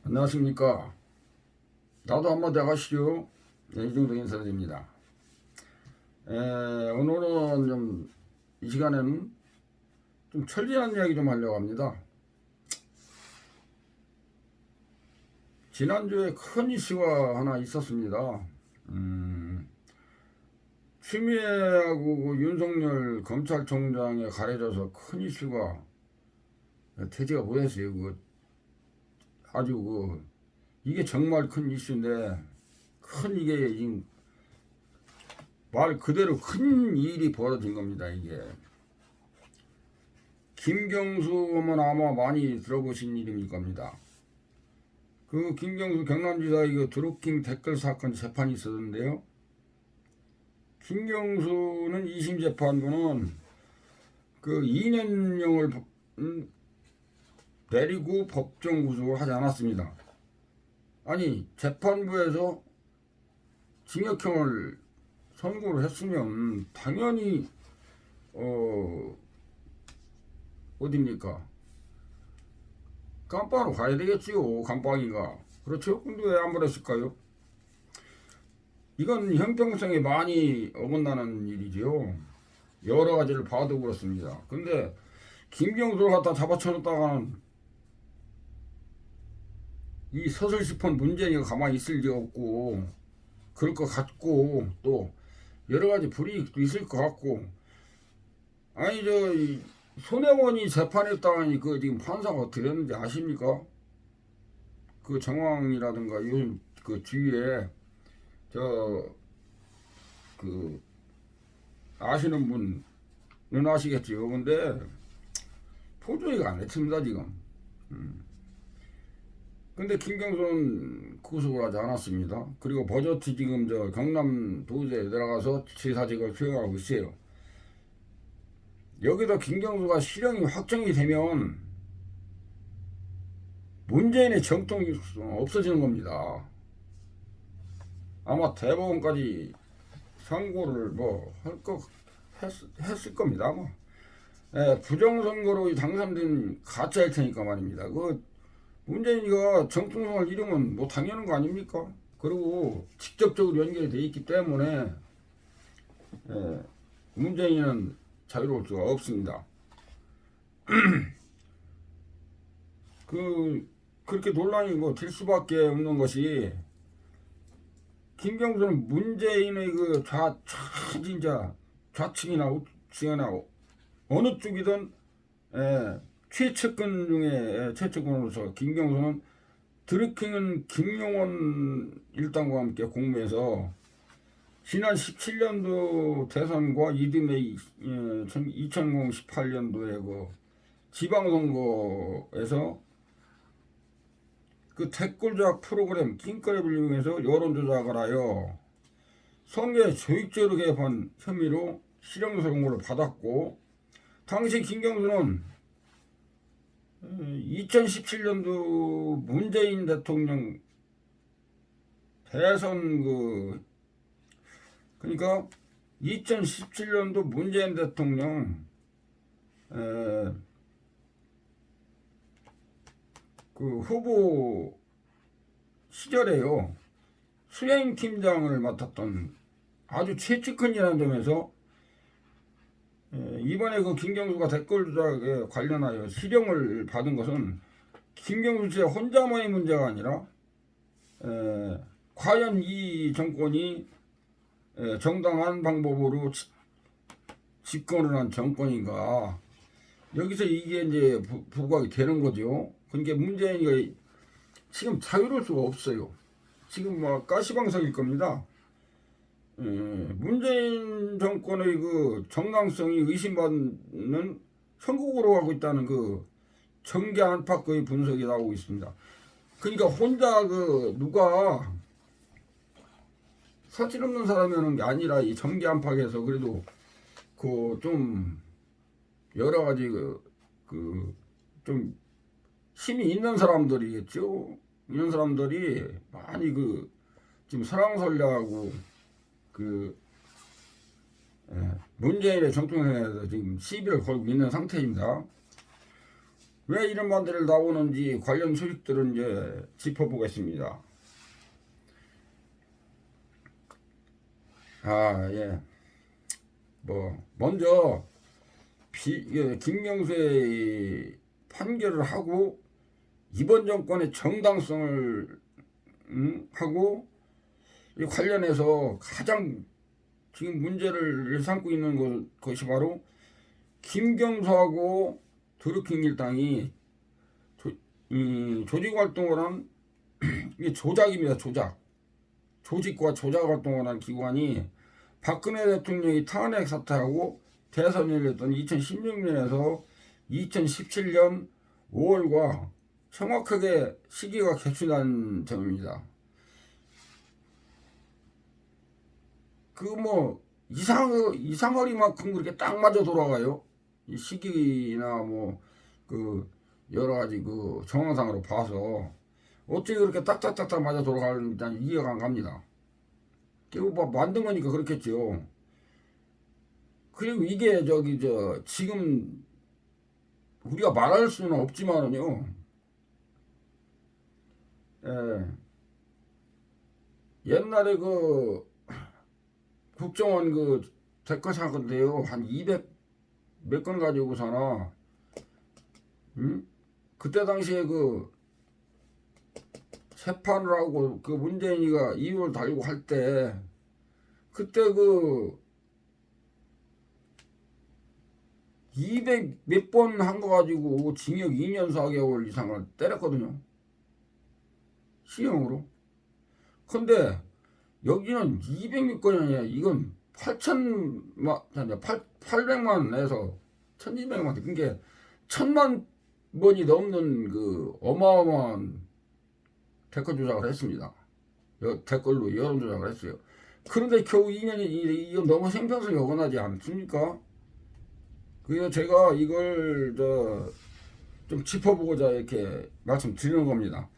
안녕하십니까. 나도 한번 나가시죠. 네, 이 정도 인사드립니다. 오늘은 이 시간에는 좀 천리한 이야기 좀 하려고 합니다. 지난주에 큰 이슈가 하나 있었습니다. 추미애하고 그 윤석열 검찰총장에 가려져서 큰 이슈가 대지가 보였어요. 아주 이게 정말 큰 이슈인데, 이게 말 그대로 큰 일이 벌어진 겁니다. 이게 김경수 하면 아마 많이 들어보신 이름일 겁니다. 그 김경수 경남지사 이거 드루킹 댓글 사건 재판이 있었는데요. 김경수는 2심 재판부는 그 2년형을 내리고 법정 구속을 하지 않았습니다. 아니, 재판부에서 징역형을 선고를 했으면 당연히 어딥니까? 감방으로 가야 되겠지요. 감방이가. 그렇죠? 근데 왜 안 그랬을까요? 이건 형평성에 많이 어긋나는 일이지요. 여러 가지를 봐도 그렇습니다. 근데 김경수를 갖다 잡아쳐놓다가는 이 서슬시폰 문재인이 가만히 있을 리 없고, 그럴 것 같고, 또 여러 가지 불이익도 있을 것 같고. 아니, 손혜원이 재판했다니 그 지금 판사가 어떻게 됐는지 아십니까? 그 정황이라든가 요즘 그 주위에 아시는 분은 아시겠지요. 근데 포조이가 안 했습니다 지금. 근데 김경수는 구속을 하지 않았습니다. 그리고 버젓이 지금 경남도지에 들어가서 지사직을 수행하고 있어요. 여기서 김경수가 실형이 확정이 되면 문재인의 정통이 없어지는 겁니다. 아마 대법원까지 선고를 했을 겁니다. 부정선거로 당선된 가짜일 테니까 말입니다. 문재인이가 정통성을 잃으면 당연한 거 아닙니까? 그리고 직접적으로 연결이 돼 있기 때문에 문재인은 자유로울 수가 없습니다. 그렇게 논란이 될 수밖에 없는 것이, 김경수는 문재인의 좌측이나 우측이나 어느 쪽이든 최측근 중에 최측근으로서 김경수는 드루킹은 김용원 일당과 함께 공모해서 지난 17년도 대선과 이듬해 2018년도에 그 지방선거에서 그 댓글 조작 프로그램 킹크랩을 이용해서 여론조작을 하여 선거에 조직적으로 개입한 혐의로 실형 선고를 받았고, 당시 김경수는 2017년도 문재인 대통령 대선 그러니까 2017년도 문재인 대통령 후보 시절에요, 수행팀장을 맡았던 아주 최측근이라는 점에서 이번에 김경수가 댓글 조작에 관련하여 실형을 받은 것은 김경수 씨 혼자만의 문제가 아니라 과연 이 정권이 정당한 방법으로 집권을 한 정권인가, 여기서 이게 이제 부각이 되는 거죠. 그러니까 문재인이 지금 자유로울 수가 없어요. 지금 가시방석일 겁니다. 문재인 정권의 정당성이 의심받는 선거구로 가고 있다는 정계 안팎의 분석이 나오고 있습니다. 그러니까 혼자 누가 사실 없는 사람이라는 게 아니라 이 정계 안팎에서 그래도 좀 여러 가지 좀 힘이 있는 사람들이겠죠. 이런 사람들이 많이 지금 설왕설래하고 문재인의 정통에 대해서 지금 시비를 걸고 있는 상태입니다. 왜 이런 말들이 나오는지 관련 소식들은 이제 짚어보겠습니다. 예. 먼저 김경수의 판결을 하고 이번 정권의 정당성을 하고 이 관련해서 가장 지금 문제를 삼고 있는 것이 바로 김경수하고 드루킹 일당이 조직 활동을 한 이게 조작입니다. 조직과 조작 활동을 한 기관이 박근혜 대통령이 탄핵 사퇴하고 대선을 열렸던 2016년에서 2017년 5월과 정확하게 시기가 겹친다는 점입니다. 이상하리만큼 그렇게 딱 맞아 돌아가요. 이 시기나 여러 가지 정황상으로 봐서 어떻게 그렇게 딱딱딱딱 맞아 돌아가는지 이해가 안 갑니다. 만든 거니까 그렇겠죠. 그리고 이게 지금 우리가 말할 수는 없지만은요. 옛날에 국정원 댓글 사건인데요. 한 200 몇 건 가지고서나 그때 당시에 재판을 하고 문재인이가 이유를 달고 할 때 그때 200 몇 번 한 거 가지고 징역 2년 4개월 이상을 때렸거든요. 시형으로. 근데 여기는 200몇 건이 아니라 이건 800만에서 1200만, 그러니까 1000만 번이 넘는 어마어마한 댓글 조작을 했습니다. 댓글로 여론 조작을 했어요. 그런데 겨우 2년이 이건 너무 생평성이 어긋나지 않습니까? 그래서 제가 이걸 좀 짚어보고자 이렇게 말씀드리는 겁니다.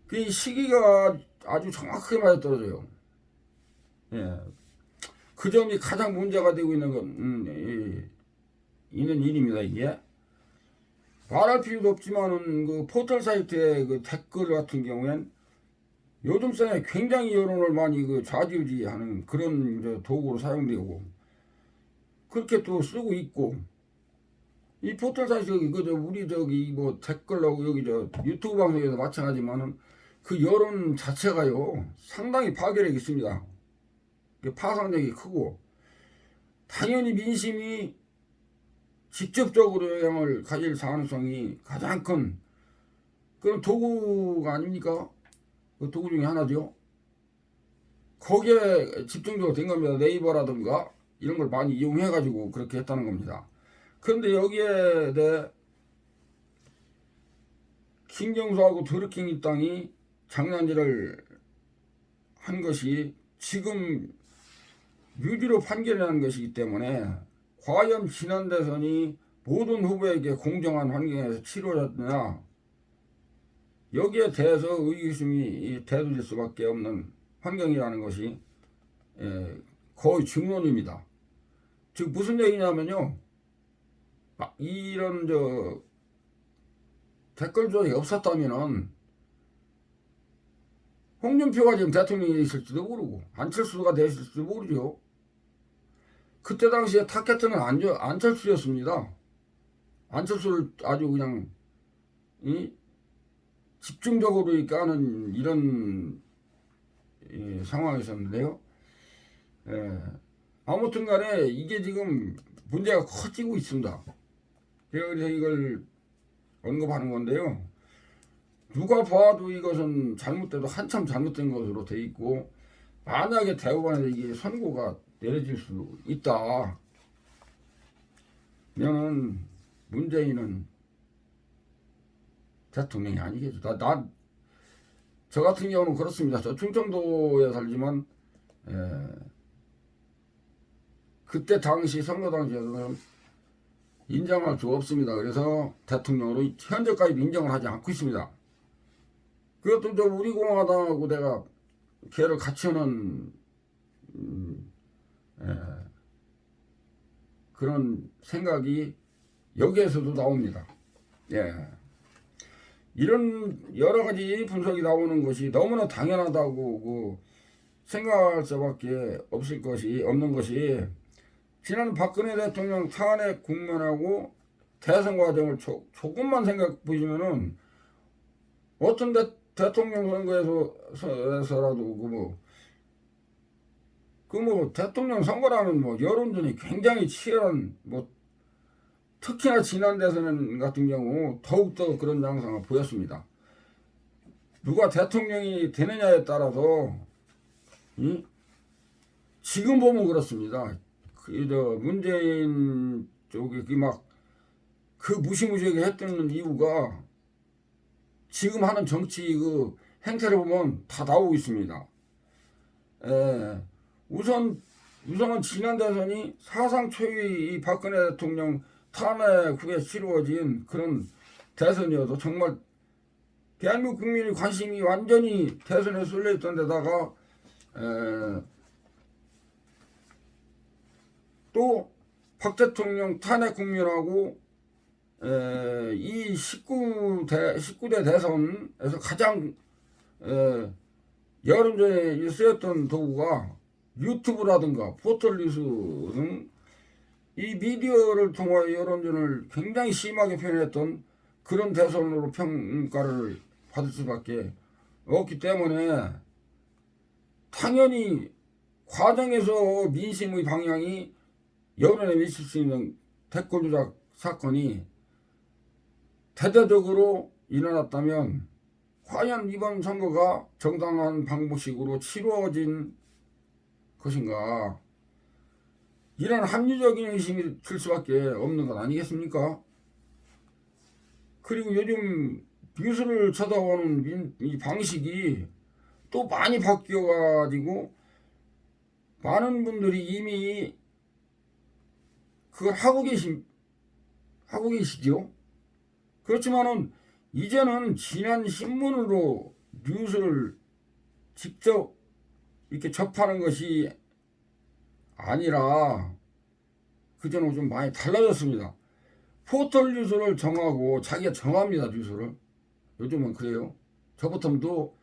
그 시기가 아주 정확하게 맞아떨어져요. 예. 그 점이 가장 문제가 되고 있는 일입니다. 이게 말할 필요도 없지만은 포털 사이트의 댓글 같은 경우엔 요즘 사회 굉장히 여론을 많이 좌지우지하는 그런 도구로 사용되고 그렇게 또 쓰고 있고, 이 포털 사이트 우리 댓글하고 여기 유튜브 방송에서 마찬가지만은 그 여론 자체가요 상당히 파괴력이 있습니다. 파상력이 크고 당연히 민심이 직접적으로 영향을 가질 가능성이 가장 큰 그런 도구가 아닙니까? 그 도구 중에 하나죠. 거기에 집중적으로 된 겁니다. 네이버라든가 이런 걸 많이 이용해 가지고 그렇게 했다는 겁니다. 그런데 여기에 대해 김경수하고 드루킹 일당이 장난질을 한 것이 지금 유리로 판결이라는 것이기 때문에 과연 지난 대선이 모든 후보에게 공정한 환경에서 치러졌느냐, 여기에 대해서 의구심이 대두될 수밖에 없는 환경이라는 것이 거의 중론입니다. 즉 무슨 얘기냐면요, 이런 댓글 조작이 없었다면은 홍준표가 지금 대통령이 있을지도 모르고 안철수가 됐을지도 모르죠. 그때 당시에 타겟은 안철수였습니다. 안철수를 아주 그냥 집중적으로 이렇게 하는 이런 상황이었는데요. 아무튼 간에 이게 지금 문제가 커지고 있습니다. 그래서 이걸 언급하는 건데요. 누가 봐도 이것은 잘못돼도 한참 잘못된 것으로 돼 있고, 만약에 대법원에서 이게 선고가 내려질 수 있다 면은 문재인은 대통령이 아니겠죠. 저 같은 경우는 그렇습니다. 저 충청도에 살지만 그때 당시 선거 당시에는 인정할 수 없습니다. 그래서 대통령으로 현재까지도 인정을 하지 않고 있습니다. 그것도 우리 공화당하고 내가 걔를 같이 하는 그런 생각이 여기에서도 나옵니다. 예. 이런 여러 가지 분석이 나오는 것이 너무나 당연하다고 생각할 수밖에 없는 것이 지난 박근혜 대통령 탄핵 국면하고 대선 과정을 조금만 생각해 보시면은 어떤 대통령 선거에서라도 대통령 선거라면 여론전이 굉장히 치열한 특히나 지난 대선 같은 경우 더욱더 그런 양상을 보였습니다. 누가 대통령이 되느냐에 따라서 지금 보면 그렇습니다. 문재인 쪽이 그 무시무시하게 했던 이유가 지금 하는 정치 행태를 보면 다 나오고 있습니다. 우선은 지난 대선이 사상 초유의 이 박근혜 대통령 탄핵 후에 치루어진 그런 대선이어서 정말 대한민국 국민의 관심이 완전히 대선에 쏠려있던 데다가 또 박 대통령 탄핵 국면하고 이 19대 대선에서 가장 여론전에 쓰였던 도구가 유튜브라든가 포털뉴스 등 이 미디어를 통하여 여론전을 굉장히 심하게 표현했던 그런 대선으로 평가를 받을 수밖에 없기 때문에 당연히 과정에서 민심의 방향이 여론에 미칠 수 있는 댓글 조작 사건이 대대적으로 일어났다면 과연 이번 선거가 정당한 방법식으로 치루어진 것인가, 이런 합리적인 의심이 들 수밖에 없는 것 아니겠습니까? 그리고 요즘 뉴스를 쳐다보는 이 방식이 또 많이 바뀌어가지고 많은 분들이 이미 그걸 하고 계시죠. 그렇지만은 이제는 지난 신문으로 뉴스를 직접 이렇게 접하는 것이 아니라 그전하고 좀 많이 달라졌습니다. 포털 뉴스를 정하고 자기가 정합니다. 뉴스를 요즘은 그래요. 저부터도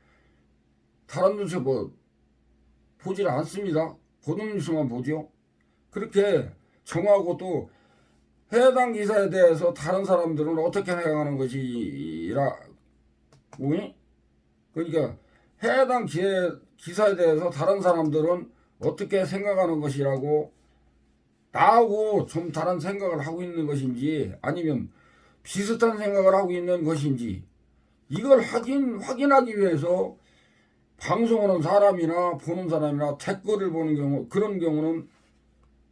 다른 뉴스 보질 않습니다. 보는 뉴스만 보죠. 그렇게 정하고 또 해당 기사에 대해서 다른 사람들은 어떻게 생각하는 것이라, 그러니까 해당 기사에 대해서 다른 사람들은 어떻게 생각하는 것이라고 나하고 좀 다른 생각을 하고 있는 것인지 아니면 비슷한 생각을 하고 있는 것인지 이걸 확인하기 위해서 방송하는 사람이나 보는 사람이나 댓글을 보는 경우, 그런 경우는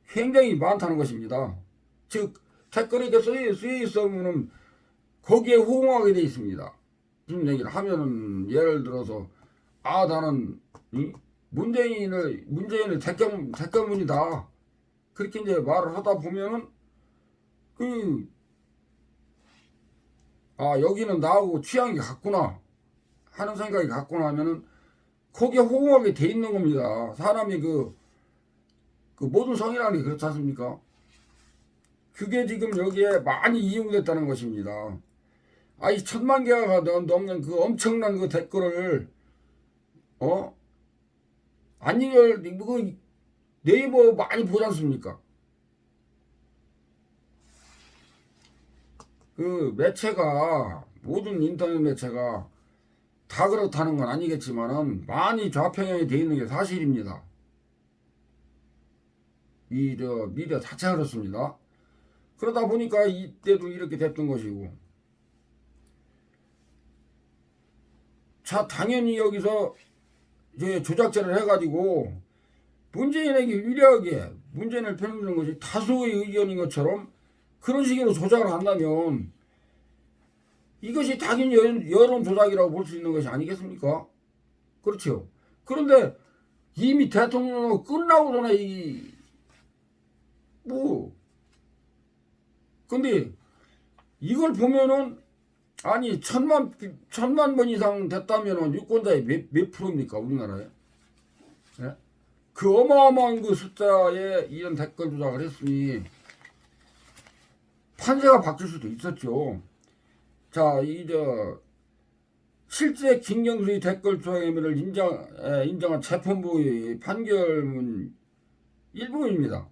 굉장히 많다는 것입니다. 즉 댓글에 쓰여 있으면 거기에 호응하게 돼 있습니다. 무슨 얘기를 하면은 예를 들어서 나는 문재인을 택견문이다, 그렇게 이제 말을 하다 보면은 여기는 나하고 취향이 같구나 하는 생각이 갖고 나면은 거기에 호응하게 돼 있는 겁니다. 사람이 그 모든 성이라는 게 그렇지 않습니까? 그게 지금 여기에 많이 이용됐다는 것입니다. 이 1000만 개가 넘는 그 엄청난 그 댓글을 네이버 많이 보지 않습니까? 그 매체가, 모든 인터넷 매체가 다 그렇다는 건 아니겠지만은 많이 좌편향이 되어 있는 게 사실입니다. 미디어 자체가 그렇습니다. 그러다 보니까 이때도 이렇게 됐던 것이고, 자, 당연히 여기서 이제 조작제를 해가지고 문재인에게 유리하게 문재인을 편드는 것이 다수의 의견인 것처럼 그런 식으로 조작을 한다면 이것이 당연히 여론 조작이라고 볼 수 있는 것이 아니겠습니까? 그렇죠. 그런데 이미 대통령으로 끝나고 전에 근데 이걸 보면은 1000만 번 이상 됐다면은 유권자의 몇 프로입니까, 우리나라에? 네? 그 어마어마한 그 숫자에 이런 댓글 조작을 했으니 판세가 바뀔 수도 있었죠. 자, 실제 김경수의 댓글 조작 혐의를 인정한 재판부의 판결문 일부입니다.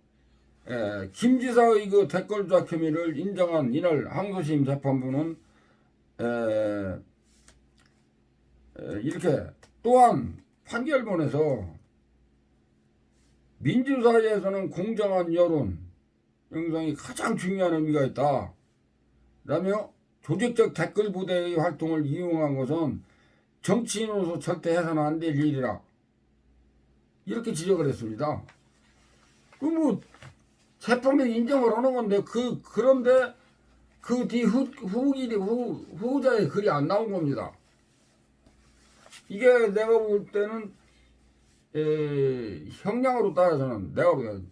김 지사의 그 댓글 조작 혐의를 인정한 이날 항소심 재판부는 이렇게 또한 판결문에서 민주사회에서는 공정한 여론 형성이 가장 중요한 의미가 있다 라며 조직적 댓글 부대의 활동을 이용한 것은 정치인으로서 절대 해서는 안 될 일이라 이렇게 지적을 했습니다. 뭐 재판에 인정을 하는 건데 그런데 그 뒤 후자의 글이 안 나온 겁니다. 이게 내가 볼 때는 형량으로 따라서는 내가 보기엔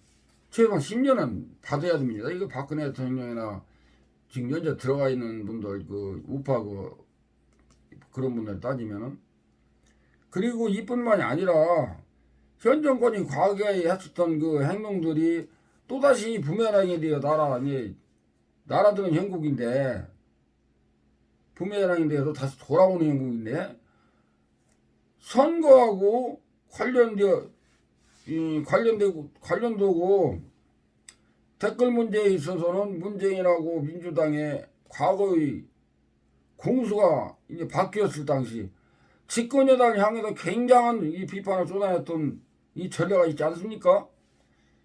최소한 10년은 받아야 됩니다. 이거 박근혜 대통령이나 지금 현재 들어가 있는 분들 그 우파 그런 분들 따지면은, 그리고 이뿐만이 아니라 현 정권이 과거에 했었던 그 행동들이 또다시 부메랑이 되어 날아드는 형국인데, 부메랑이 되어서 다시 돌아오는 형국인데, 선거하고 관련되고 댓글 문제에 있어서는 문재인하고 민주당의 과거의 공수가 이제 바뀌었을 당시 집권 여당을 향해서 굉장한 이 비판을 쏟아냈던 이 전례가 있지 않습니까?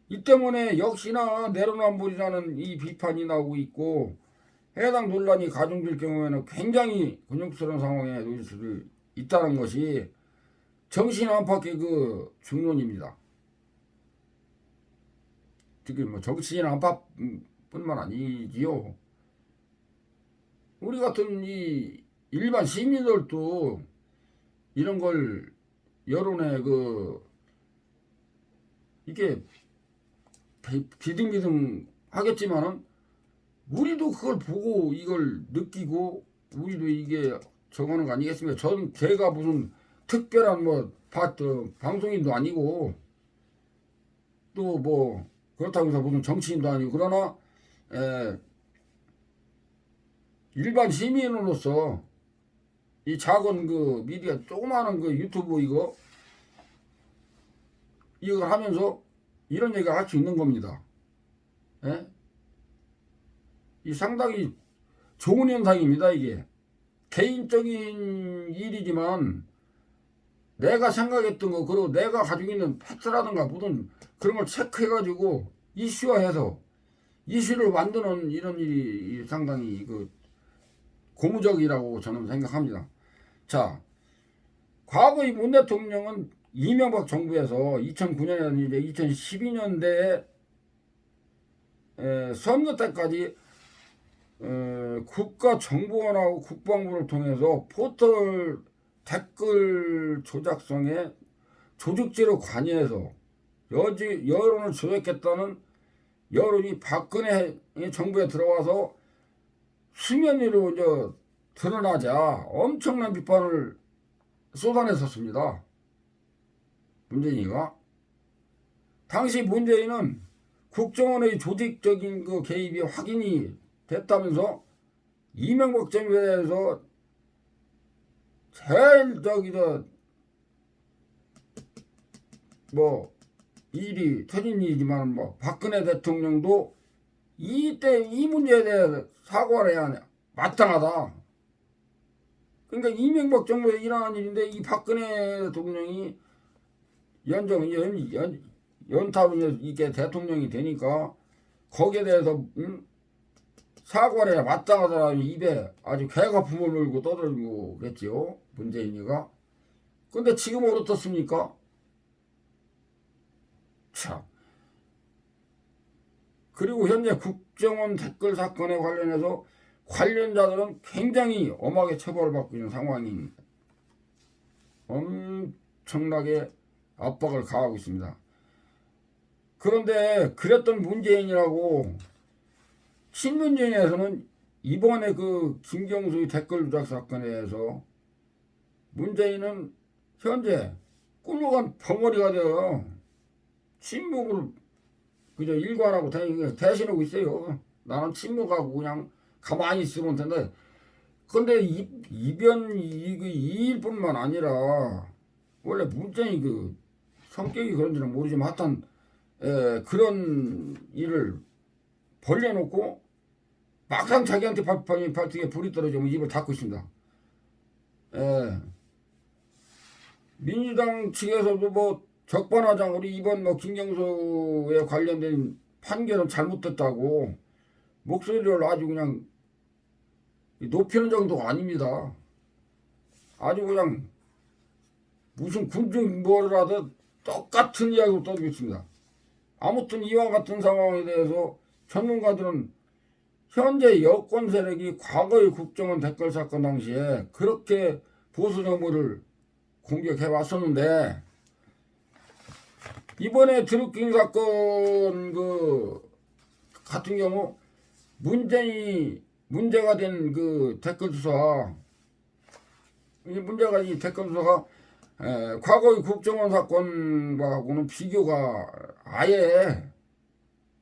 이 때문에 역시나 내로남불이라는 이 비판이 나오고 있고, 해당 논란이 가중될 경우에는 굉장히 곤욕스러운 상황에 놓일 수도 있다는 것이 정신 안팎의 그 중론입니다. 특히 뭐 정신 안팎뿐만 아니지요. 우리 같은 이 일반 시민들도 이런 걸 여론에 이게 비등비등 하겠지만은 우리도 그걸 보고 이걸 느끼고 우리도 이게 정하는 거 아니겠습니까? 제가 무슨 특별한 방송인도 아니고 또 뭐 그렇다고 해서 무슨 정치인도 아니고, 그러나 일반 시민으로서 이 작은 그 미디어 조그마한 그 유튜브 이거 하면서 이런 얘기를 할 수 있는 겁니다. 이 상당히 좋은 현상입니다. 이게 개인적인 일이지만 내가 생각했던 거, 그리고 내가 가지고 있는 팩트라든가 무슨 그런 걸 체크해가지고 이슈화해서 이슈를 만드는 이런 일이 상당히 고무적이라고 저는 생각합니다. 자, 과거의 문 대통령은 이명박 정부에서 2009년에 이제 2012년대에 선거 때까지 국가정보원하고 국방부를 통해서 포털 댓글 조작성에 조직적으로 관여해서 여론을 조작했다는 여론이 박근혜 정부에 들어와서 수면 위로 이제 드러나자 엄청난 비판을 쏟아냈었습니다. 문재인이가. 당시 문재인은 국정원의 조직적인 그 개입이 확인이 됐다면서 이명박 정부에 대해서 제일 일이 터진 일이지만 박근혜 대통령도 이 문제에 대해서 사과를 해야 마땅하다. 그러니까 이명박 정부에 일어난 일인데 이 박근혜 대통령이 연탑을 이게 대통령이 되니까 거기에 대해서 사과를 해야 마땅하다라는 입에 아주 개거품을 물고 떠들고 그랬지요, 문재인이가. 근데 지금은 어떻습니까? 참. 그리고 현재 국정원 댓글 사건에 관련해서 관련자들은 굉장히 엄하게 처벌을 받고 있는 상황입니다. 엄청나게 압박을 가하고 있습니다. 그런데 그랬던 문재인이라고 신문진에서는 이번에 그 김경수의 댓글 조작 사건에 대해서 문재인은 현재 꿀먹은 벙어리가 되어 침묵을 그저 일관하고 대신하고 있어요. 나는 침묵하고 그냥 가만히 있으면 된다. 근데 이변 이일 뿐만 아니라 원래 문재인이 그 성격이 그런지는 모르지만 하여튼 그런 일을 벌려놓고 막상 자기한테 발등에 불이 떨어지면 입을 닫고 있습니다. 예. 민주당 측에서도 뭐 적반하장으로 이번 뭐 김경수에 관련된 판결은 잘못됐다고 목소리를 아주 그냥 높이는 정도가 아닙니다. 아주 그냥 무슨 군중 뭐라도 똑같은 이야기로 떠들고 있습니다. 아무튼 이와 같은 상황에 대해서 전문가들은 현재 여권 세력이 과거의 국정원 댓글 사건 당시에 그렇게 보수 정부를 공격해 왔었는데 이번에 드루킹 사건 같은 경우 문제가 된 그 댓글 수사 문제가 이 댓글 수사가 과거의 국정원 사건과는 비교가 아예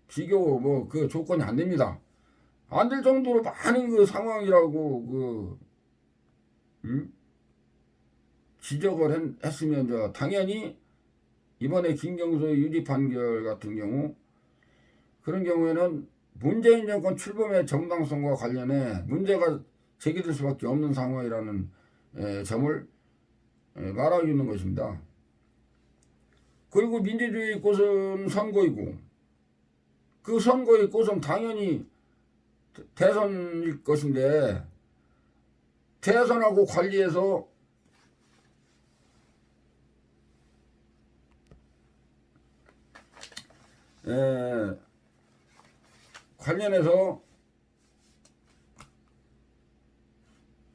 비교 뭐 그 조건이 안 됩니다. 안 될 정도로 많은 그 상황이라고 지적을 했으면 당연히 이번에 김경수의 유죄 판결 같은 경우 그런 경우에는 문재인 정권 출범의 정당성과 관련해 문제가 제기될 수밖에 없는 상황이라는 점을 말하고 있는 것입니다. 그리고 민주주의 꽃은 선거이고 그 선거의 꽃은 당연히 대선일 것인데 대선하고 관리해서 관련해서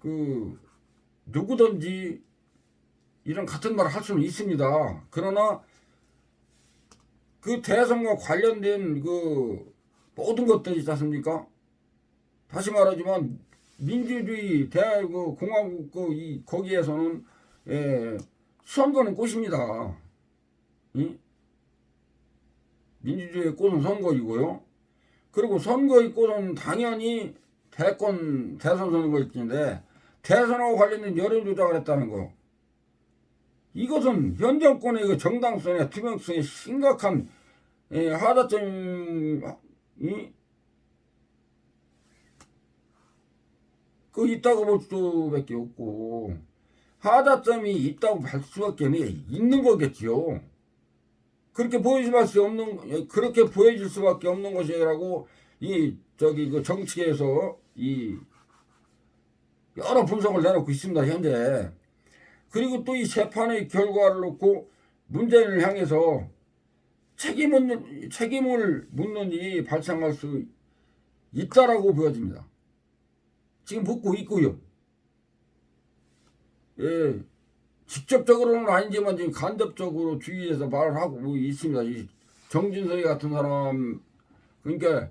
그 누구든지 이런 같은 말을 할 수는 있습니다. 그러나 그 대선과 관련된 그 모든 것들이 있지 않습니까? 다시 말하지만 민주주의 대한공화국 거기에서는 선거는 꽃입니다. 민주주의의 꽃은 선거이고요. 그리고 선거의 꽃은 당연히 대선 선거일 텐데 대선하고 관련된 여론 조작을 했다는 거. 이것은 현 정권의 그 정당성의 투명성에 심각한 하자점이 있다고 볼 수밖에 없고 하자점이 있다고 볼 수밖에 있는 거겠지요. 그렇게 보여질 수밖에 없는 것이라고 그 정치계에서 여러 분석을 내놓고 있습니다 현재. 그리고 또 이 재판의 결과를 놓고 문재인을 향해서 책임을 묻는 일이 발생할 수 있다라고 보여집니다. 지금 묻고 있고요. 직접적으로는 아니지만 지금 간접적으로 주위에서 말을 하고 있습니다. 이 정진석이 같은 사람, 그러니까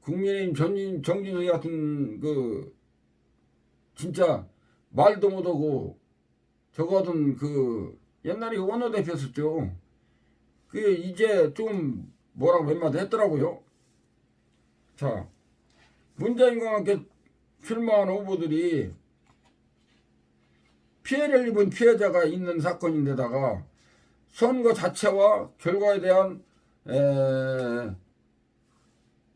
국민의힘 정진석이 같은 진짜 말도 못하고 저거 하던 옛날에 원내대표였었죠. 이제 좀 뭐라고 몇 마디 했더라고요. 자, 문재인과 함께 출마한 후보들이 피해를 입은 피해자가 있는 사건인데다가 선거 자체와 결과에 대한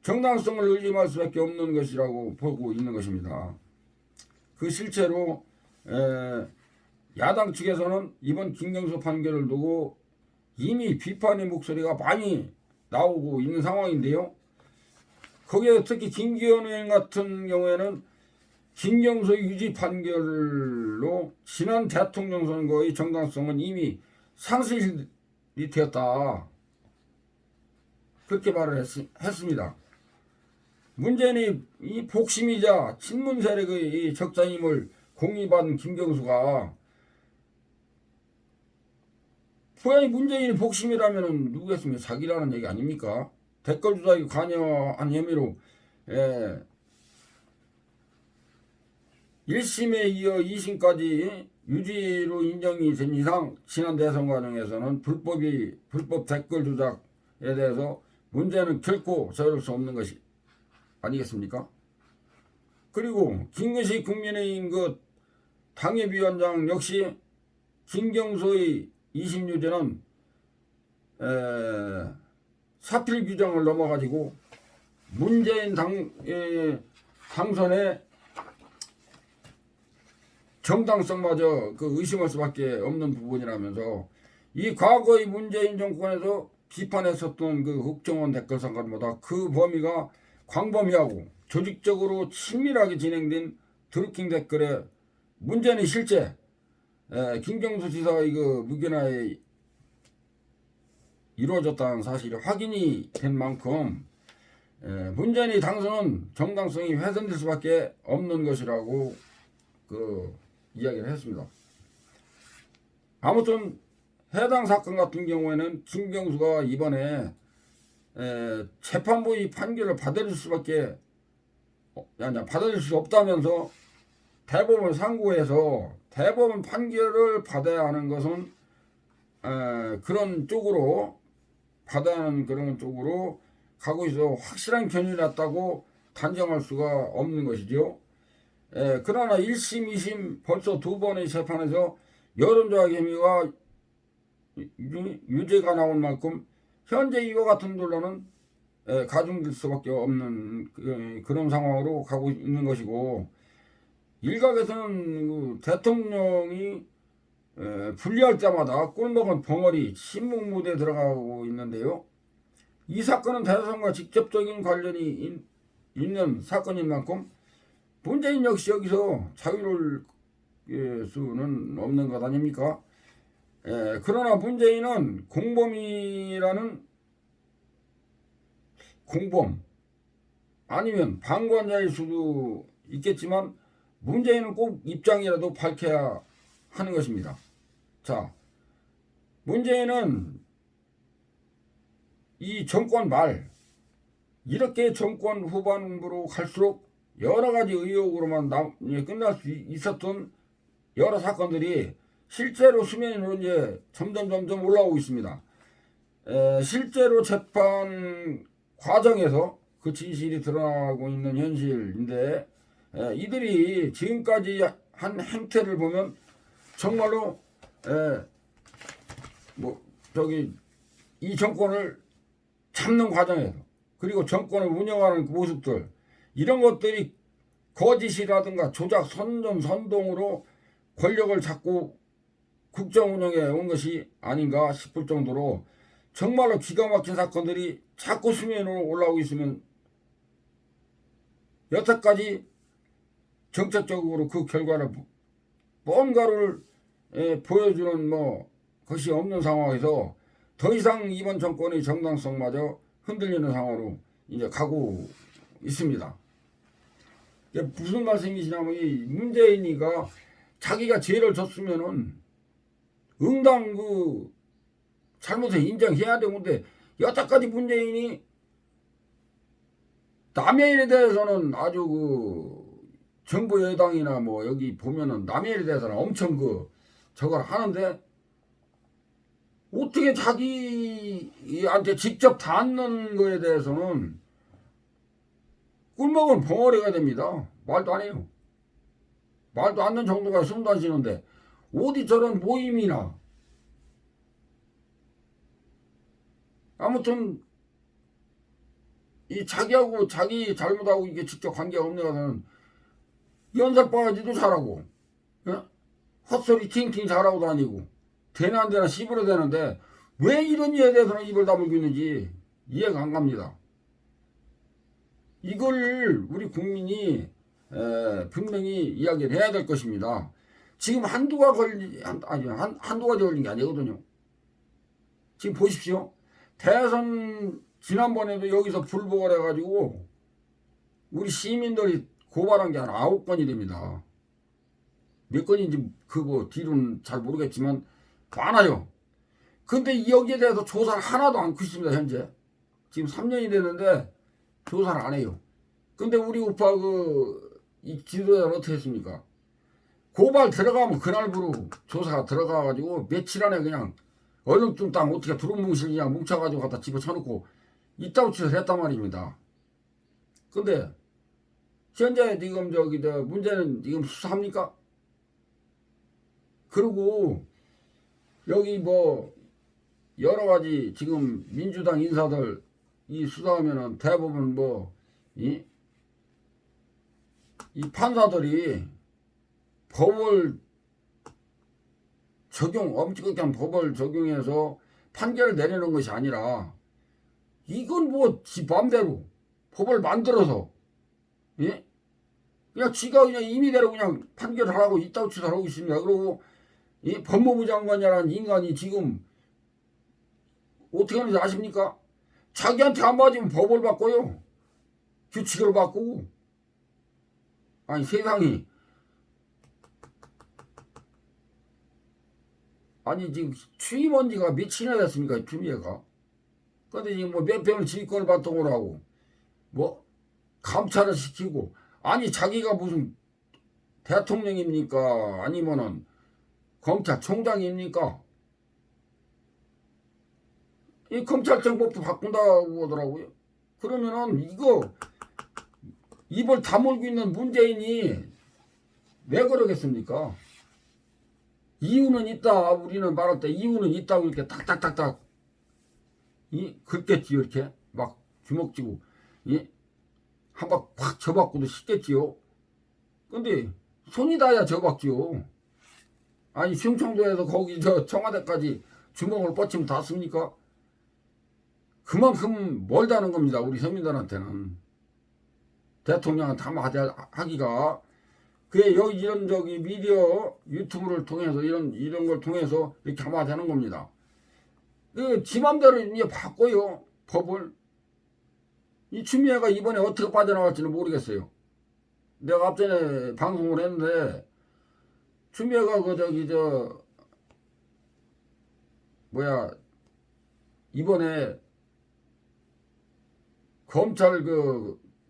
정당성을 의심할 수밖에 없는 것이라고 보고 있는 것입니다. 그 실제로 야당 측에서는 이번 김경수 판결을 두고 이미 비판의 목소리가 많이 나오고 있는 상황인데요. 거기에 특히 김기현 의원 같은 경우에는 김경수 유죄 판결로 지난 대통령 선거의 정당성은 이미 상실이 되었다. 그렇게 말을 했습니다. 문제는 이 복심이자 친문 세력의 적장임을 공유받은 김경수가 부양이 문재인이 복심이라면 누구겠습니까? 자기라는 얘기 아닙니까? 댓글 조작에 관여한 혐의로 1심에 이어 2심까지 유죄로 인정이 된 이상 지난 대선 과정에서는 불법 댓글 조작에 대해서 문제는 결코 저럴 수 없는 것이 아니겠습니까? 그리고 김근식 국민의힘 그 당협위원장 역시 김경수의 20유죄는 사필 규정을 넘어가지고 문재인 당선에 정당성마저 그 의심할 수밖에 없는 부분이라면서 이 과거의 문재인 정권에서 비판했었던 그 국정원 댓글 사건보다 그 범위가 광범위하고 조직적으로 친밀하게 진행된 드루킹 댓글에 문재인이 실제 김경수 지사의 그 무견화에 이루어졌다는 사실이 확인이 된 만큼 문재인의 당선은 정당성이 훼손될 수밖에 없는 것이라고 그 이야기를 했습니다. 아무튼 해당 사건 같은 경우에는 김경수가 이번에 재판부의 판결을 받아들일 수밖에 받아들일 수 없다면서 대법원 상고해서 대법원 판결을 받아야 하는 것은 그런 쪽으로 받아야 하는 그런 쪽으로 가고 있어 확실한 견인이 났다고 단정할 수가 없는 것이죠. 그러나 1심, 2심 벌써 두 번의 재판에서 여론조작 혐의와 유죄가 나온 만큼 현재 이와 같은 논란은 가중될 수밖에 없는 그런 상황으로 가고 있는 것이고, 일각에서는 그 대통령이 분리할 때마다 꿀먹은 벙어리 신문무대에 들어가고 있는데요. 이 사건은 대선과 직접적인 관련이 있는 사건인 만큼 문재인 역시 여기서 자유로울 수는 없는 것 아닙니까? 그러나 문재인은 공범이라는 공범 아니면 방관자일 수도 있겠지만 문재인은 꼭 입장이라도 밝혀야 하는 것입니다. 자, 문재인은 이 정권 말 이렇게 정권 후반부로 갈수록 여러 가지 의혹으로만 끝날 수 있었던 여러 사건들이 실제로 수면 위로 이제 점점 올라오고 있습니다. 실제로 재판 과정에서 그 진실이 드러나고 있는 현실인데, 이들이 지금까지 한 행태를 보면 정말로 이 정권을 잡는 과정에서, 그리고 정권을 운영하는 그 모습들, 이런 것들이 거짓이라든가 조작, 선전, 선동으로 권력을 잡고 국정 운영에 온 것이 아닌가 싶을 정도로 정말로 기가 막힌 사건들이 자꾸 수면으로 올라오고 있으면 여태까지 정책적으로 그 결과를 뭔가를 보여주는 것이 없는 상황에서 더 이상 이번 정권의 정당성마저 흔들리는 상황으로 이제 가고 있습니다. 이게 무슨 말씀이시냐면, 이 문재인이가 자기가 죄를 졌으면은 응당 그 잘못을 인정해야 되는데, 여태까지 문재인이 남의 일에 대해서는 아주 그 정부 여당이나 여기 보면은 남의 일에 대해서는 엄청 저걸 하는데, 어떻게 자기한테 직접 닿는 거에 대해서는 꿀먹은 벙어리가 됩니다. 말도 안 해요. 말도 안 되는 정도가 숨도 안 쉬는데 어디 저런 모임이나, 아무튼 이 자기하고 자기 잘못하고 이게 직접 관계가 없는 것은 연설바가지도 잘하고 헛소리 팅팅 잘하고 다니고 되나 안 되나 씹으려 되는데 왜 이런 일에 대해서는 입을 다물고 있는지 이해가 안 갑니다. 이걸 우리 국민이 분명히 이야기를 해야 될 것입니다. 지금 한두 가지 걸린 게 아니거든요. 지금 보십시오. 대선 지난번에도 여기서 불복을 해가지고 우리 시민들이 고발한 게 한 9건이 됩니다. 몇 건인지 그거 뒤로는 잘 모르겠지만 많아요. 근데 여기에 대해서 조사를 하나도 않고 있습니다. 현재 지금 3년이 됐는데 조사를 안 해요. 근데 우리 우파 이 지도자는 어떻게 했습니까? 고발 들어가면 그날부로 조사가 들어가가지고 며칠 안에 그냥 얼렁뚱땅 어떻게 두루뭉실 그냥 뭉쳐가지고 갖다 집어쳐놓고 이따구 짓을 했단 말입니다. 근데 현재 지금 문제는 지금 수사합니까? 그리고 여기 뭐 여러 가지 지금 민주당 인사들 이 수사하면은 대부분 이 판사들이 법을 엄격한 법을 적용해서 판결을 내리는 것이 아니라 이건 지 맘대로 법을 만들어서 예? 그냥 지가 그냥 임의대로 그냥 판결을 하라고 이따위 짓을 하고 있습니다. 그리고 이 법무부 장관이라는 인간이 지금 어떻게 하는지 아십니까? 자기한테 안 맞으면 법을 바꿔요. 규칙을 바꾸고. 아니 세상이 아니 지금 취임한 지가 며칠이나 됐습니까? 주미애가. 근데 지금 몇 병을 지휘권을 바통을 하고 감찰을 시키고 아니 자기가 무슨 대통령입니까? 아니면은 검찰총장입니까? 이 검찰청법도 바꾼다고 하더라고요. 그러면은 이거 입을 다물고 있는 문재인이 왜 그러겠습니까? 이유는 있다. 우리는 말할 때 이유는 있다고 이렇게 탁탁탁탁 긁겠지요. 이렇게 막 주먹 쥐고 한 방 확 접받고도 쉽겠지요. 근데 손이 닿아야 접받지요. 아니 충청도에서 거기 청와대까지 주먹을 뻗치면 닿습니까? 그만큼 멀다는 겁니다. 우리 서민들한테는. 대통령한테 한마디 하기가 그게 여기 이런 미디어 유튜브를 통해서 이런 걸 통해서 이렇게 한마디 하는 겁니다. 지 맘대로 이제 바꿔요. 법을. 이 추미애가 이번에 어떻게 빠져나갈지는 모르겠어요. 내가 앞전에 방송을 했는데 추미애가 이번에 검찰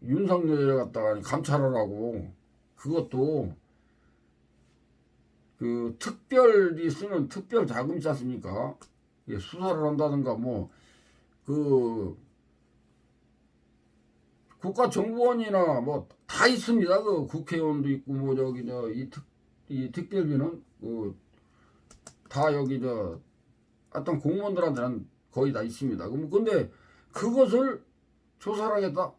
윤석열을 갖다가 감찰하라고 그것도 특별히 쓰는 특별 자금 있지 않습니까? 수사를 한다든가 국가정보원이나 다 있습니다. 국회의원도 있고 이 특별비는 다 여기 어떤 공무원들한테는 거의 다 있습니다. 근데 그것을 조사를 하겠다.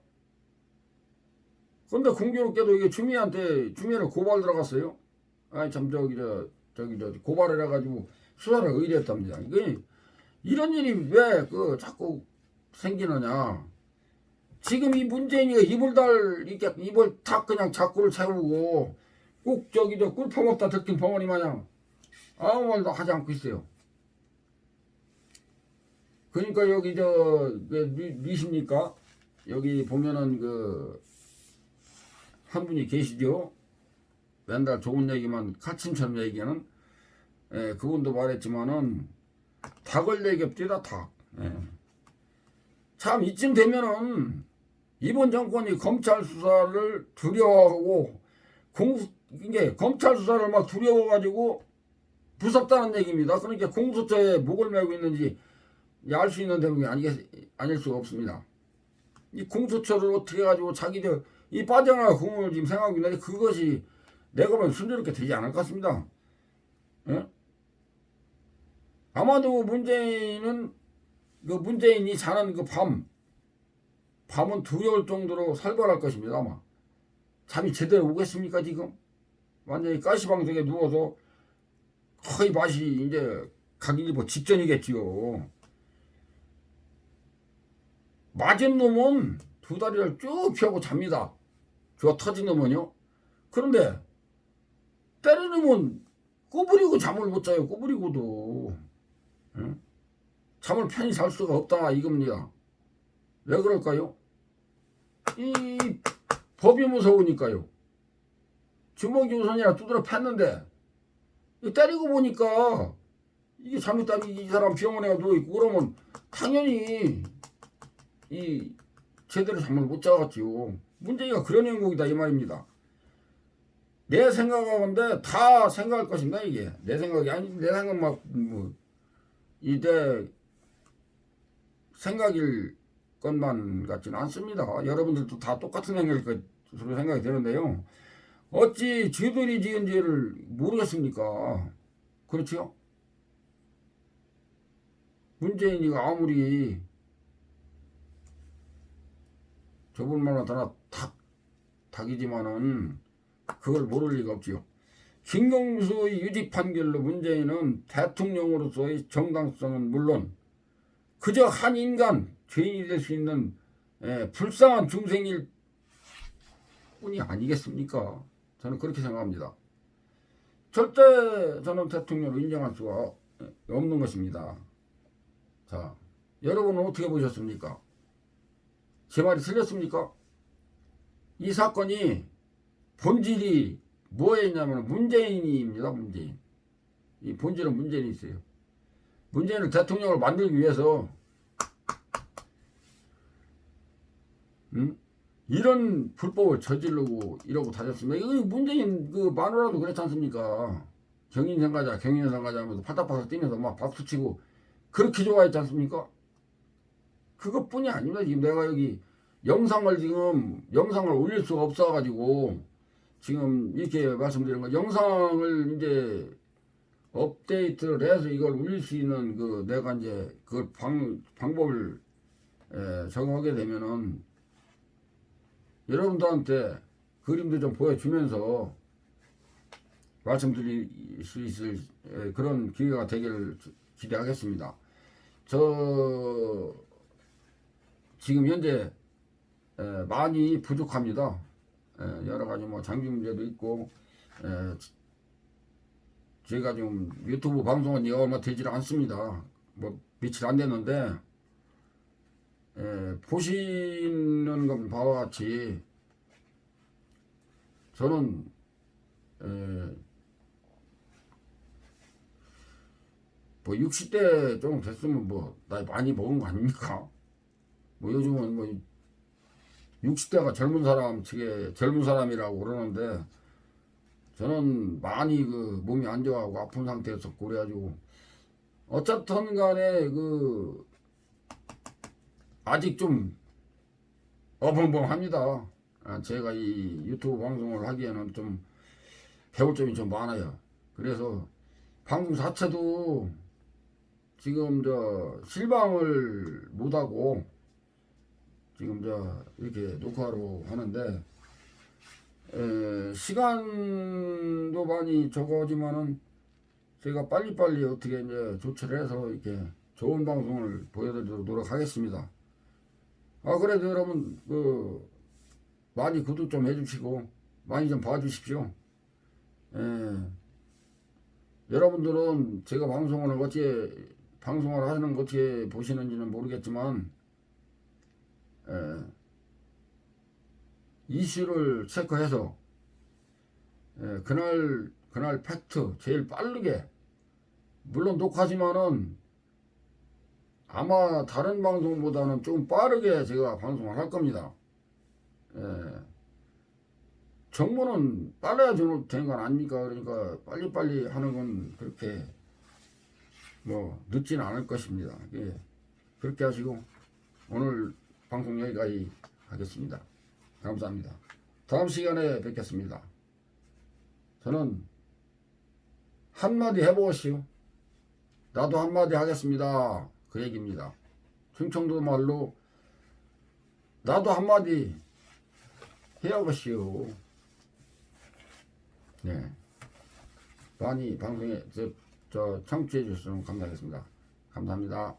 근데 공교롭게도 이게 주미애를 고발 들어갔어요. 아니 참 고발을 해가지고 수사를 의뢰했답니다. 이런 일이 왜 자꾸 생기느냐. 지금 이 문재인이가 입을 탁 그냥 자꾸를 채우고 꼭 꿀 퍼먹다 들킨 벙어리 마냥 아무 말도 하지 않고 있어요. 그러니까 여기 누이십니까? 여기 보면은 한 분이 계시죠. 맨날 좋은 얘기만 칼침처럼 얘기하는 그분도 말했지만은 닭을 얘기합니다. 닭. 참 이쯤 되면은 이번 정권이 검찰 수사를 두려워하고 이게 검찰 수사를 막 두려워가지고 무섭다는 얘기입니다. 그러니까 공수처에 목을 메고 있는지 알 수 있는 대목이 아닐 수가 없습니다. 이 공수처를 어떻게 해가지고 이 빠져나갈 공을 지금 생각하고 있는데 그것이 내가 보면 순조롭게 되지 않을 것 같습니다. 예? 아마도 문재인이 자는 밤은 두려울 정도로 살벌할 것입니다. 아마 잠이 제대로 오겠습니까? 지금 완전히 가시방석에 누워서 거의 맛이 이제 가기 직전이겠지요. 맞은 놈은 두 다리를 쭉 펴고 잡니다. 저 터진 놈은요. 그런데 때리는 놈은 꼬부리고 잠을 못 자요. 꼬부리고도. 응? 잠을 편히 잘 수가 없다 이겁니다. 왜 그럴까요? 이 법이 무서우니까요. 주먹이 우선이라 두드려 팼는데 때리고 보니까 이게 잘못하면 이 사람 병원에 누워있고 그러면 당연히 제대로 잠을 못 자겠지요. 문제가 그런 행복이다 이 말입니다. 내 생각하건데 다 생각할 것입니다. 이게 내 생각이 아니 내 생각 이제 생각일 것만 같지는 않습니다. 여러분들도 다 똑같은 생각일 생각이 드는데요. 어찌 쥐들이 지은 죄를 모르겠습니까? 그렇죠? 문재인이가 아무리 저분만은 다 닭이지만은 그걸 모를 리가 없지요. 김경수의 유죄 판결로 문재인은 대통령으로서의 정당성은 물론 그저 한 인간, 죄인이 될 수 있는 불쌍한 중생일 뿐이 아니겠습니까? 저는 그렇게 생각합니다. 절대 저는 대통령으로 인정할 수가 없는 것입니다. 자, 여러분은 어떻게 보셨습니까? 제 말이 틀렸습니까? 이 사건이 본질이 뭐였냐면 문재인입니다. 문재인. 이 본질은 문재인이 있어요. 문재인을 대통령을 만들기 위해서 이런 불법을 저지르고 이러고 다녔습니다. 이거 문재인 그 마누라도 그렇지 않습니까? 경인상가자 하면서 파닥파닥 뛰면서 막 박수치고 그렇게 좋아했지 않습니까? 그것뿐이 아닙니다. 지금 내가 여기 영상을 올릴 수가 없어가지고 지금 이렇게 말씀드리는 거, 영상을 이제 업데이트를 해서 이걸 올릴 수 있는 그 내가 이제 그 방법을 적용하게 되면은 여러분들한테 그림도 좀 보여주면서 말씀드릴 수 있을 그런 기회가 되기를 기대하겠습니다. 저 지금 현재 많이 부족합니다. 여러 가지 뭐 장비 문제도 있고 제가 지금 유튜브 방송은 얼마 되질 않습니다. 뭐 며칠 안 됐는데 보시는 건 바와 같이 저는 뭐 60대 좀 됐으면 뭐 나이 많이 먹은 거 아닙니까? 뭐 요즘은 뭐 60대가 젊은 사람이라고 그러는데 저는 많이 그 몸이 안 좋아하고 아픈 상태였었고 그래가지고 어쨌든 간에 그 아직 좀 어벙벙합니다. 제가 이 유튜브 방송을 하기에는 좀 배울 점이 좀 많아요. 그래서 방송 자체도 지금 실방을 못하고 지금 이렇게 녹화로 하는데 시간도 많이 적어지만은 제가 빨리빨리 어떻게 이제 조치를 해서 이렇게 좋은 방송을 보여드리도록 하겠습니다. 그래도 여러분 많이 구독 좀 해주시고 많이 좀 봐주십시오. 여러분들은 제가 방송을 하는 거 어떻게 보시는지는 모르겠지만 이슈를 체크해서 그날 팩트 제일 빠르게 물론 녹화지만은 아마 다른 방송보다는 좀 빠르게 제가 방송을 할 겁니다. 정보는 빨라야 되는 건 아닙니까? 그러니까 빨리빨리 하는 건 그렇게 뭐 늦지는 않을 것입니다. 그렇게 하시고 오늘 방송 여기까지 하겠습니다. 감사합니다. 다음 시간에 뵙겠습니다. 저는 한마디 해보시오. 나도 한마디 하겠습니다. 그 얘기입니다. 충청도 말로 나도 한마디 해야겠시오. 네. 많이 방송에 청취해 주셔서 감사하겠습니다. 감사합니다.